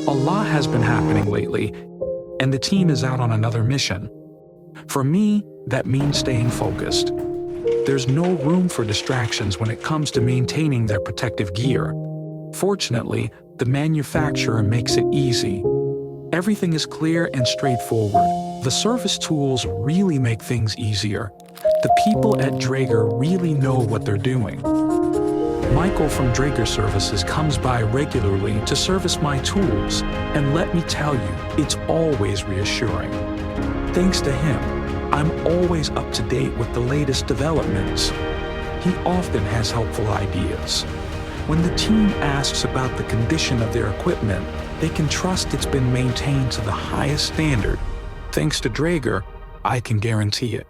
A lot has been happening lately, and the team is out on another mission. For me, that means staying focused. There's no room for distractions when it comes to maintaining their protective gear. Fortunately, the manufacturer makes it easy. Everything is clear and straightforward. The service tools really make things easier. The people at Dräger really know what they're doing. Michael from Dräger Services comes by regularly to service my tools, and let me tell you, it's always reassuring. Thanks to him, I'm always up to date with the latest developments. He often has helpful ideas. When the team asks about the condition of their equipment, they can trust it's been maintained to the highest standard. Thanks to Dräger, I can guarantee it.